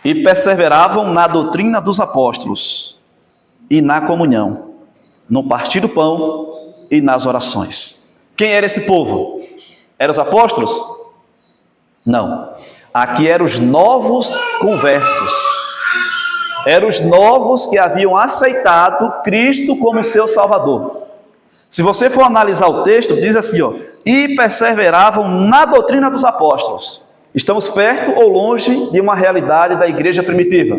E perseveravam na doutrina dos apóstolos, e na comunhão, no partir do pão e nas orações. Quem era esse povo? Eram os apóstolos? Não. Aqui eram os novos conversos. Eram os novos que haviam aceitado Cristo como seu Salvador. Se você for analisar o texto, diz assim, ó, e perseveravam na doutrina dos apóstolos. Estamos perto ou longe de uma realidade da igreja primitiva?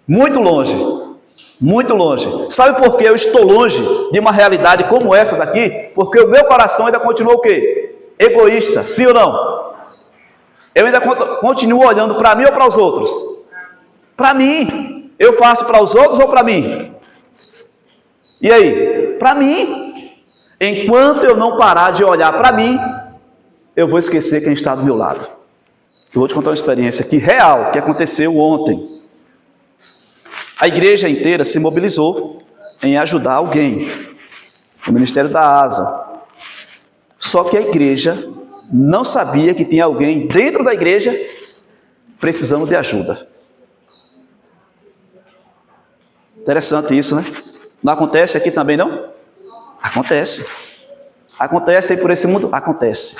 Muito longe. Muito longe. Sabe por que eu estou longe de uma realidade como essa daqui? Porque o meu coração ainda continua o quê? Egoísta, sim ou não? Eu ainda continuo olhando para mim ou para os outros? Para mim. Eu faço para os outros ou para mim? E aí? Para mim. Enquanto eu não parar de olhar para mim, eu vou esquecer quem está do meu lado. Eu vou te contar uma experiência aqui real, que aconteceu ontem. A igreja inteira se mobilizou em ajudar alguém, o Ministério da Asa. Só que a igreja não sabia que tinha alguém dentro da igreja precisando de ajuda. Interessante isso, né? Não acontece aqui também, não? Acontece. Acontece aí por esse mundo? Acontece.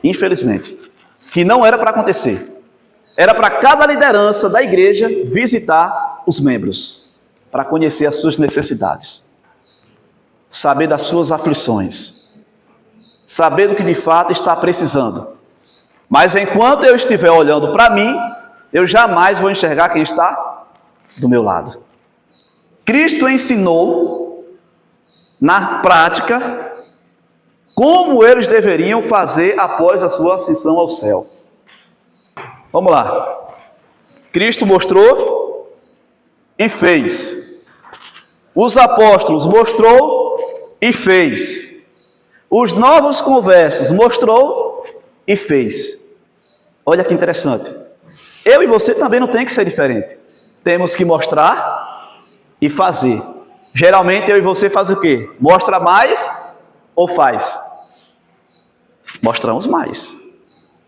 Infelizmente. Que não era para acontecer. Era para cada liderança da igreja visitar os membros, para conhecer as suas necessidades, saber das suas aflições, saber do que de fato está precisando. Mas enquanto eu estiver olhando para mim, eu jamais vou enxergar quem está do meu lado. Cristo ensinou, na prática, como eles deveriam fazer após a sua ascensão ao céu. Vamos lá. Cristo mostrou e fez. Os apóstolos mostrou e fez. Os novos conversos mostrou e fez. Olha que interessante. Eu e você também não tem que ser diferente. Temos que mostrar e fazer. Geralmente eu e você faz o quê? Mostra mais ou faz? Mostramos mais.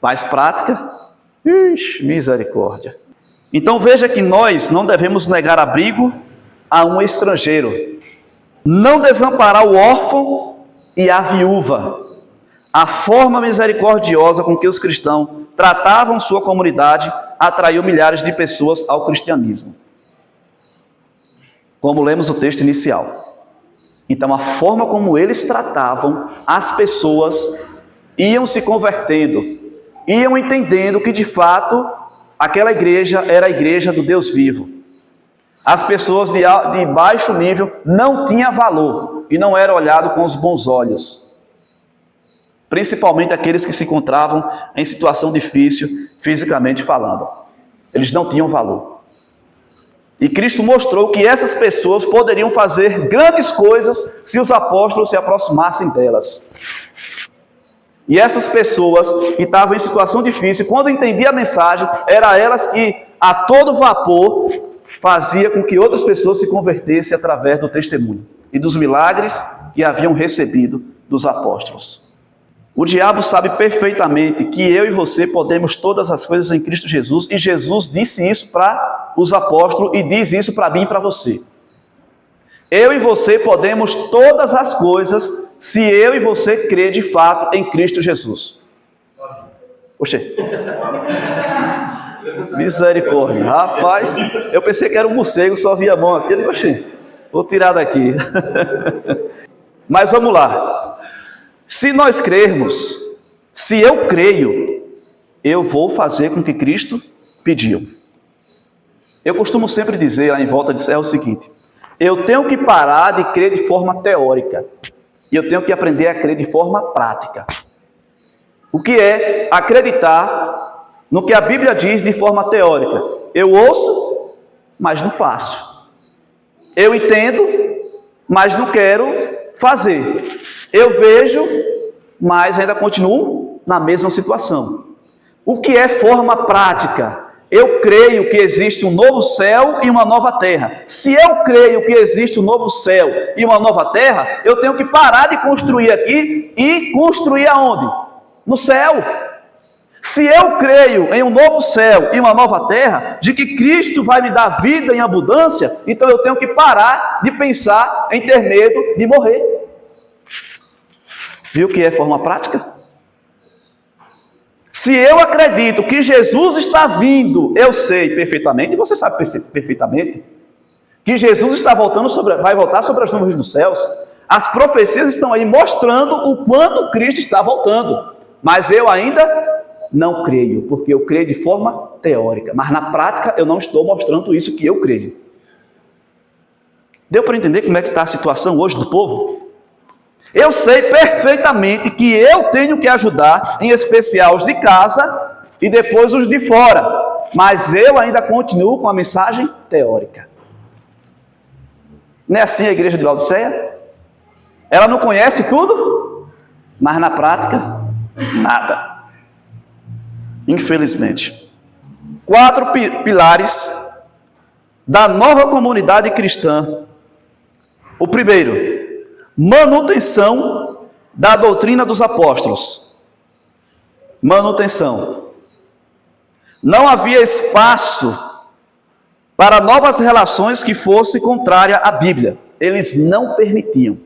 Faz prática? Ixi, misericórdia. Então veja que nós não devemos negar abrigo a um estrangeiro, não desamparar o órfão e a viúva. A forma misericordiosa com que os cristãos tratavam sua comunidade atraiu milhares de pessoas ao cristianismo, como lemos o texto inicial. Então a forma como eles tratavam as pessoas iam se convertendo, iam entendendo que de fato aquela igreja era a igreja do Deus vivo. As pessoas de baixo nível não tinham valor e não eram olhados com os bons olhos. Principalmente aqueles que se encontravam em situação difícil, fisicamente falando. Eles não tinham valor. E Cristo mostrou que essas pessoas poderiam fazer grandes coisas se os apóstolos se aproximassem delas. E essas pessoas que estavam em situação difícil, quando entendiam a mensagem, eram elas que, a todo vapor, fazia com que outras pessoas se convertessem através do testemunho e dos milagres que haviam recebido dos apóstolos. O diabo sabe perfeitamente que eu e você podemos todas as coisas em Cristo Jesus, e Jesus disse isso para os apóstolos e diz isso para mim e para você. Eu e você podemos todas as coisas se eu e você crer de fato em Cristo Jesus. Oxê. Misericórdia. Rapaz, eu pensei que era um morcego, só vi a mão aqui. Oxê, vou tirar daqui. Mas vamos lá. Se nós crermos, se eu creio, eu vou fazer com que Cristo pediu. Eu costumo sempre dizer lá em volta de é o seguinte: eu tenho que parar de crer de forma teórica e eu tenho que aprender a crer de forma prática. O que é acreditar no que a Bíblia diz de forma teórica? Eu ouço, mas não faço. Eu entendo, mas não quero fazer. Eu vejo, mas ainda continuo na mesma situação. O que é forma prática? Eu creio que existe um novo céu e uma nova terra. Se eu creio que existe um novo céu e uma nova terra, eu tenho que parar de construir aqui e construir aonde? No céu. Se eu creio em um novo céu e uma nova terra, de que Cristo vai me dar vida em abundância, então eu tenho que parar de pensar em ter medo de morrer. Viu o que é forma prática? Se eu acredito que Jesus está vindo, eu sei perfeitamente, e você sabe perfeitamente, que Jesus está vai voltar sobre as nuvens dos céus. As profecias estão aí mostrando o quanto Cristo está voltando. Mas eu ainda não creio, porque eu creio de forma teórica. Mas na prática eu não estou mostrando isso que eu creio. Deu para entender como é que está a situação hoje do povo? Eu sei perfeitamente que eu tenho que ajudar, em especial os de casa e depois os de fora. Mas eu ainda continuo com a mensagem teórica. Não é assim a igreja de Laodiceia? Ela não conhece tudo, mas na prática, nada. Infelizmente. 4 pilares da nova comunidade cristã. O primeiro, manutenção da doutrina dos apóstolos. Manutenção. Não havia espaço para novas relações que fossem contrárias à Bíblia. Eles não permitiam.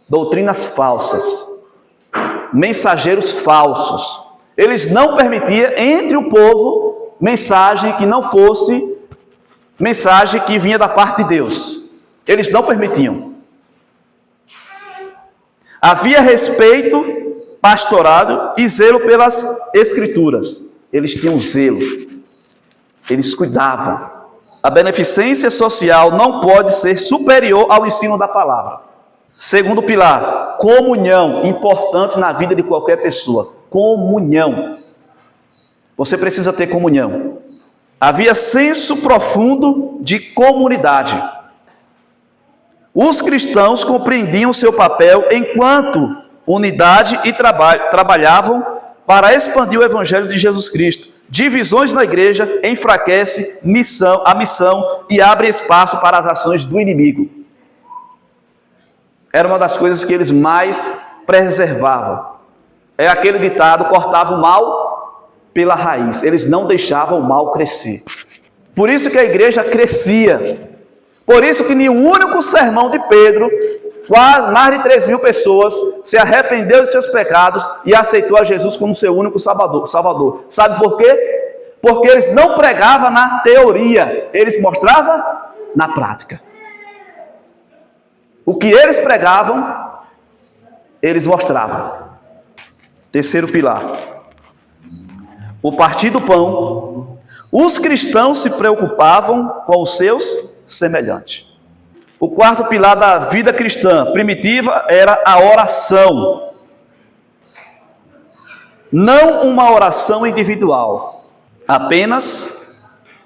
Doutrinas falsas, mensageiros falsos. Eles não permitiam entre o povo mensagem que não fosse mensagem que vinha da parte de Deus. Eles não permitiam. Havia respeito, pastorado e zelo pelas Escrituras. Eles tinham zelo. Eles cuidavam. A beneficência social não pode ser superior ao ensino da palavra. Segundo pilar, comunhão, importante na vida de qualquer pessoa. Comunhão. Você precisa ter comunhão. Havia senso profundo de comunidade. Os cristãos compreendiam seu papel enquanto unidade e trabalhavam para expandir o evangelho de Jesus Cristo. Divisões na igreja enfraquecem a missão e abrem espaço para as ações do inimigo. Era uma das coisas que eles mais preservavam. É aquele ditado, cortava o mal pela raiz. Eles não deixavam o mal crescer. Por isso que a igreja crescia. Por isso que em um único sermão de Pedro, quase mais de 3.000 pessoas se arrependeu de seus pecados e aceitou a Jesus como seu único salvador. Sabe por quê? Porque eles não pregavam na teoria, eles mostravam na prática. O que eles pregavam, eles mostravam. Terceiro pilar. O partir do pão. Os cristãos se preocupavam com os seus semelhantes. O quarto pilar da vida cristã primitiva era a oração. Não uma oração individual, apenas,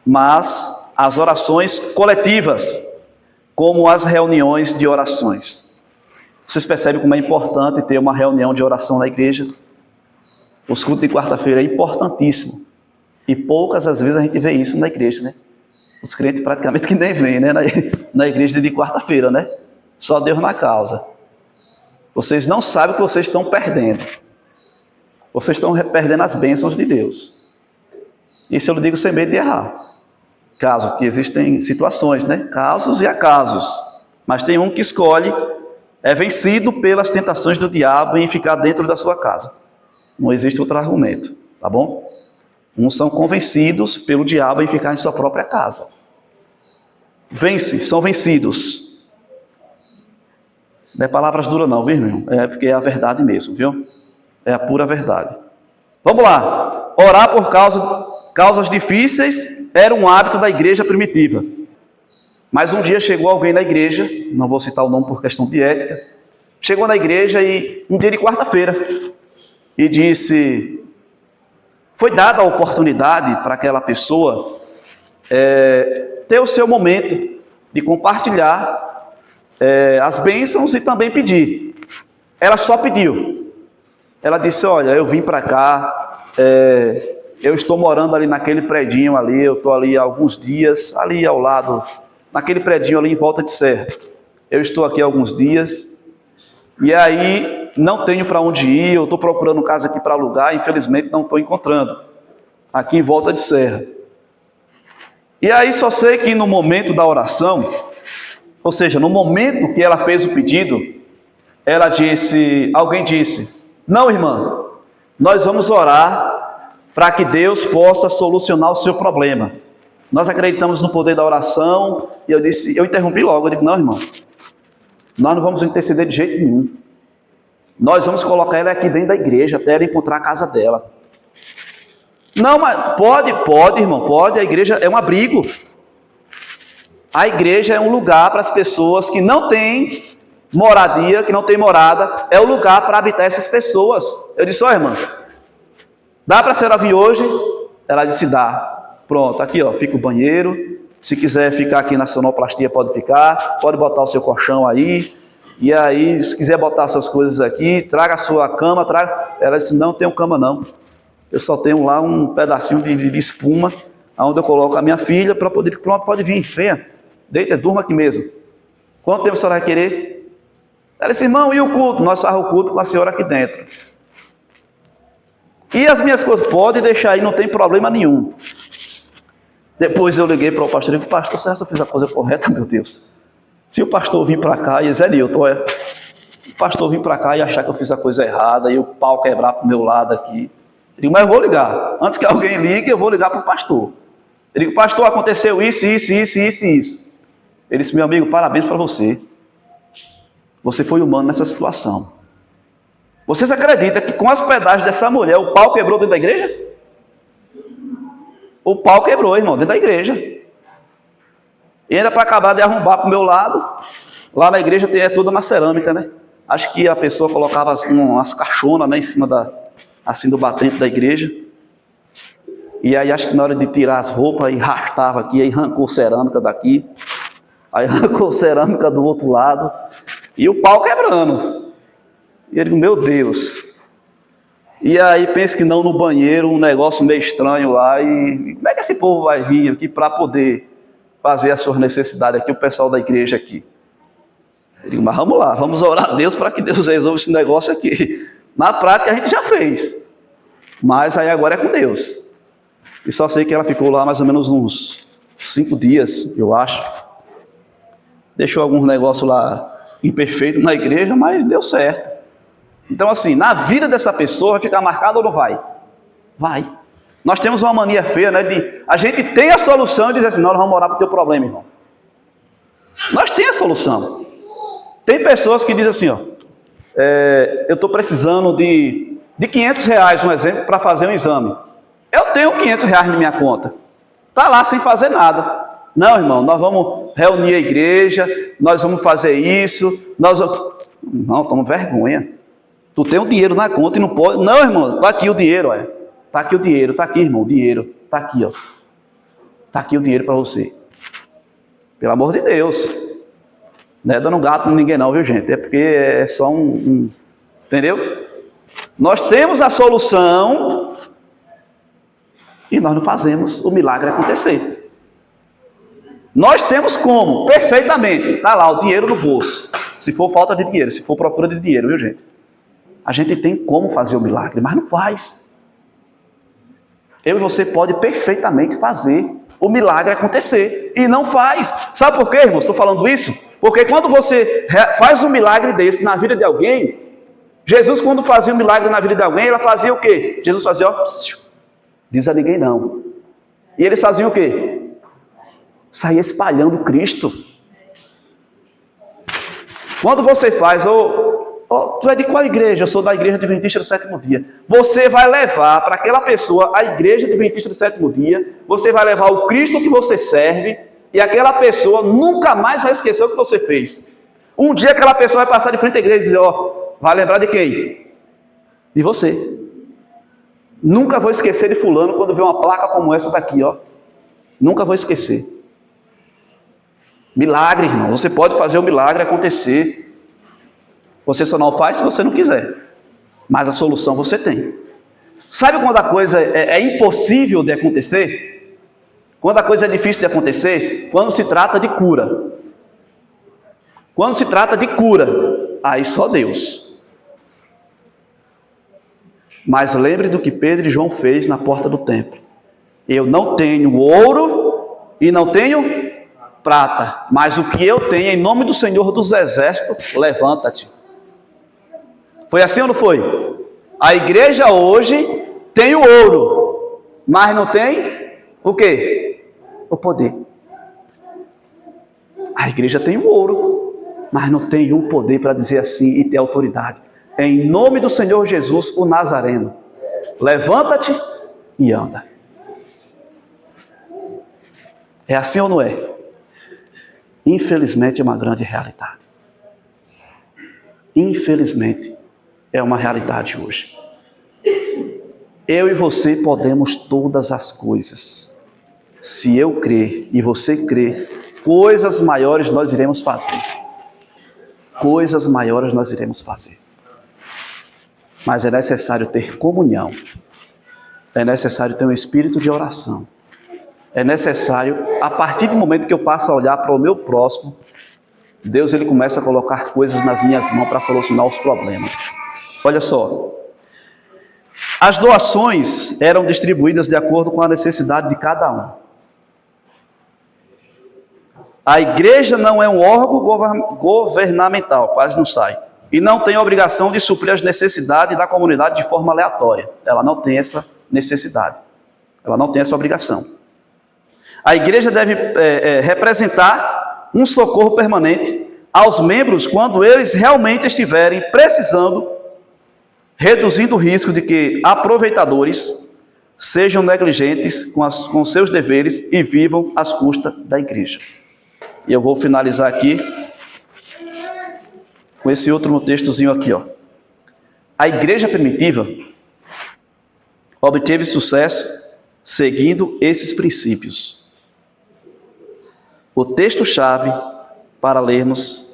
mas as orações coletivas, como as reuniões de orações. Vocês percebem como é importante ter uma reunião de oração na igreja? Os cultos de quarta-feira é importantíssimo. E poucas as vezes a gente vê isso na igreja, né? Os crentes praticamente que nem vêm, né? Na igreja de quarta-feira, né? Só Deus na causa. Vocês não sabem o que vocês estão perdendo. Vocês estão perdendo as bênçãos de Deus. Isso eu lhe digo sem medo de errar. Caso que existem situações, né? Casos e acasos. Mas tem um que escolhe, é vencido pelas tentações do diabo em ficar dentro da sua casa. Não existe outro argumento, tá bom? Uns são convencidos pelo diabo em ficar em sua própria casa. São vencidos. Não é palavras duras não, viu, irmão? É porque é a verdade mesmo, viu? É a pura verdade. Vamos lá. Orar por causas difíceis era um hábito da igreja primitiva. Mas um dia chegou alguém na igreja, não vou citar o nome por questão de ética, chegou na igreja e um dia de quarta-feira e disse... Foi dada a oportunidade para aquela pessoa ter o seu momento de compartilhar as bênçãos e também pedir. Ela só pediu. Ela disse, olha, eu vim para cá, eu estou morando ali naquele predinho ali, eu estou ali há alguns dias, ali ao lado, naquele predinho ali em Volta de Serra. Eu estou aqui há alguns dias, e aí não tenho para onde ir, eu estou procurando casa aqui para alugar, infelizmente não estou encontrando, aqui em Volta de Serra. E aí só sei que no momento da oração, ou seja, no momento que ela fez o pedido, alguém disse, não, irmã, nós vamos orar para que Deus possa solucionar o seu problema. Nós acreditamos no poder da oração. E eu interrompi logo, eu digo, não, irmão, nós não vamos interceder de jeito nenhum. Nós vamos colocar ela aqui dentro da igreja, até ela encontrar a casa dela. Não, mas pode, irmão, pode, a igreja é um abrigo. A igreja é um lugar para as pessoas que não têm moradia, que não têm morada, é o lugar para habitar essas pessoas. Eu disse, irmã, dá para a senhora vir hoje? Ela disse, dá. Pronto, aqui fica o banheiro. Se quiser ficar aqui na sonoplastia, pode ficar. Pode botar o seu colchão aí. E aí, se quiser botar suas coisas aqui, traga a sua cama, traga. Ela disse, não tenho cama não. Eu só tenho lá um pedacinho de espuma, onde eu coloco a minha filha para poder, pronto, pode vir, venha. Deita, durma aqui mesmo. Quanto tempo a senhora vai querer? Ela disse, irmão, e o culto? Nós fazemos o culto com a senhora aqui dentro. E as minhas coisas? Pode deixar aí, não tem problema nenhum. Depois eu liguei para o pastor e disse, pastor, será que eu fiz a coisa correta, meu Deus? Se o pastor vir para cá, e Zé Nilton, o pastor vir para cá e achar que eu fiz a coisa errada, e o pau quebrar para o meu lado aqui. Eu digo, mas eu vou ligar. Antes que alguém ligue, eu vou ligar para o pastor. Eu digo, pastor, aconteceu isso. Ele disse, meu amigo, parabéns para você. Você foi humano nessa situação. Vocês acreditam que com as pedagens dessa mulher, o pau quebrou dentro da igreja? O pau quebrou, irmão, dentro da igreja. E ainda para acabar de arrombar para o meu lado, lá na igreja é toda na cerâmica, né? Acho que a pessoa colocava umas caixonas, né, em cima assim do batente da igreja. E aí acho que na hora de tirar as roupas, aí arrastava aqui, aí arrancou cerâmica daqui, aí arrancou cerâmica do outro lado, e o pau quebrando. E eu digo, meu Deus. E aí pensa que não, no banheiro, um negócio meio estranho lá, e como é que esse povo vai vir aqui para poder fazer as suas necessidades aqui, o pessoal da igreja aqui? Eu digo, mas vamos lá, vamos orar a Deus para que Deus resolva esse negócio aqui. Na prática a gente já fez, mas aí agora é com Deus. E só sei que ela ficou lá mais ou menos uns 5 dias, eu acho. Deixou alguns negócios lá imperfeitos na igreja, mas deu certo. Então assim, na vida dessa pessoa vai ficar marcado ou não vai? Vai. Nós temos uma mania feia, né? A gente tem a solução e diz assim, não, nós vamos orar para o teu problema, irmão. Nós temos a solução. Tem pessoas que dizem assim, eu estou precisando de R$500, um exemplo, para fazer um exame. Eu tenho R$500 na minha conta. Está lá sem fazer nada. Não, irmão, nós vamos reunir a igreja, nós vamos fazer isso, Não, toma vergonha. Tu tem o dinheiro na conta e não pode... Não, irmão, está aqui o dinheiro, olha. Está aqui o dinheiro, está aqui, irmão, o dinheiro. Está aqui, ó. Está aqui o dinheiro para você. Pelo amor de Deus. Não é dando gato em ninguém não, viu, gente? É porque é só entendeu? Nós temos a solução e nós não fazemos o milagre acontecer. Nós temos como? Perfeitamente. Está lá o dinheiro no bolso. Se for falta de dinheiro, se for procura de dinheiro, viu, gente? A gente tem como fazer o milagre, mas não faz. Eu e você pode perfeitamente fazer o milagre acontecer e não faz. Sabe por quê, irmão? Estou falando isso? Porque quando você faz um milagre desse na vida de alguém, Jesus, quando fazia um milagre na vida de alguém, ele fazia o quê? Jesus fazia, diz a ninguém não. E eles faziam o quê? Saía espalhando Cristo. Quando você faz, tu é de qual igreja? Eu sou da igreja adventista do sétimo dia. Você vai levar para aquela pessoa a igreja adventista do sétimo dia, você vai levar o Cristo que você serve, e aquela pessoa nunca mais vai esquecer o que você fez. Um dia aquela pessoa vai passar de frente à igreja e dizer, vai lembrar de quem? De você. Nunca vou esquecer de fulano quando ver uma placa como essa daqui, Nunca vou esquecer. Milagre, irmão. Você pode fazer o milagre acontecer. Você só não faz se você não quiser. Mas a solução você tem. Sabe quando a coisa é impossível de acontecer? Quando a coisa é difícil de acontecer? Quando se trata de cura. Quando se trata de cura, aí só Deus. Mas lembre do que Pedro e João fez na porta do templo. Eu não tenho ouro e não tenho prata, mas o que eu tenho, em nome do Senhor dos Exércitos, levanta-te. Foi assim ou não foi? A igreja hoje tem o ouro, mas não tem o quê? O poder. A igreja tem o ouro, mas não tem o poder para dizer assim e ter autoridade. Em nome do Senhor Jesus, o Nazareno, levanta-te e anda. É assim ou não é? Infelizmente é uma grande realidade. Infelizmente é uma realidade hoje. Eu e você podemos todas as coisas. Se eu crer e você crer, coisas maiores nós iremos fazer. Coisas maiores nós iremos fazer. Mas é necessário ter comunhão. É necessário ter um espírito de oração. É necessário, a partir do momento que eu passo a olhar para o meu próximo, Deus ele começa a colocar coisas nas minhas mãos para solucionar os problemas. Olha só. As doações eram distribuídas de acordo com a necessidade de cada um. A igreja não é um órgão governamental, quase não sai. E não tem a obrigação de suprir as necessidades da comunidade de forma aleatória. Ela não tem essa necessidade. Ela não tem essa obrigação. A igreja deve representar um socorro permanente aos membros quando eles realmente estiverem precisando, reduzindo o risco de que aproveitadores sejam negligentes com seus deveres e vivam às custas da igreja. E eu vou finalizar aqui com esse outro textozinho aqui, ó. A igreja primitiva obteve sucesso seguindo esses princípios. O texto-chave para lermos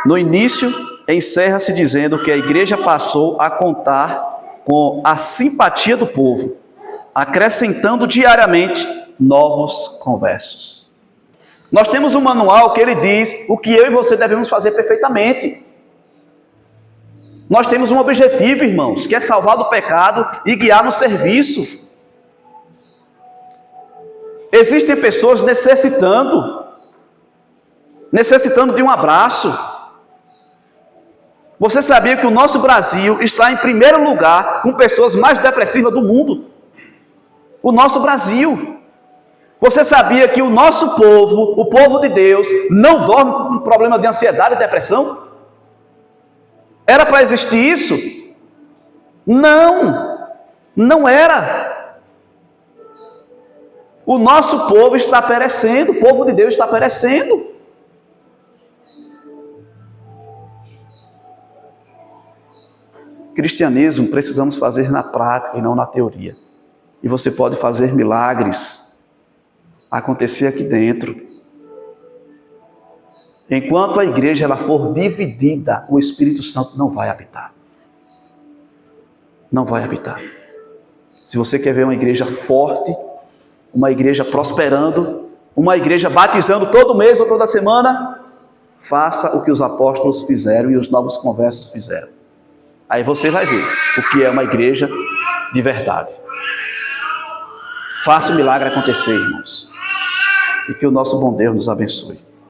no início encerra-se dizendo que a igreja passou a contar com a simpatia do povo, acrescentando diariamente novos conversos. Nós temos um manual que ele diz o que eu e você devemos fazer perfeitamente. Nós temos um objetivo, irmãos, que é salvar do pecado e guiar no serviço. Existem pessoas necessitando de um abraço. Você sabia que o nosso Brasil está em primeiro lugar com pessoas mais depressivas do mundo? O nosso Brasil. Você sabia que o nosso povo, o povo de Deus, não dorme com problema de ansiedade e depressão? Era para existir isso? Não era. O nosso povo está perecendo, o povo de Deus está perecendo. Cristianismo precisamos fazer na prática e não na teoria. E você pode fazer milagres acontecer aqui dentro. Enquanto a igreja ela for dividida, o Espírito Santo não vai habitar. Não vai habitar. Se você quer ver uma igreja forte, uma igreja prosperando, uma igreja batizando todo mês ou toda semana, faça o que os apóstolos fizeram e os novos conversos fizeram. Aí você vai ver o que é uma igreja de verdade. Faça o milagre acontecer, irmãos. E que o nosso bom Deus nos abençoe.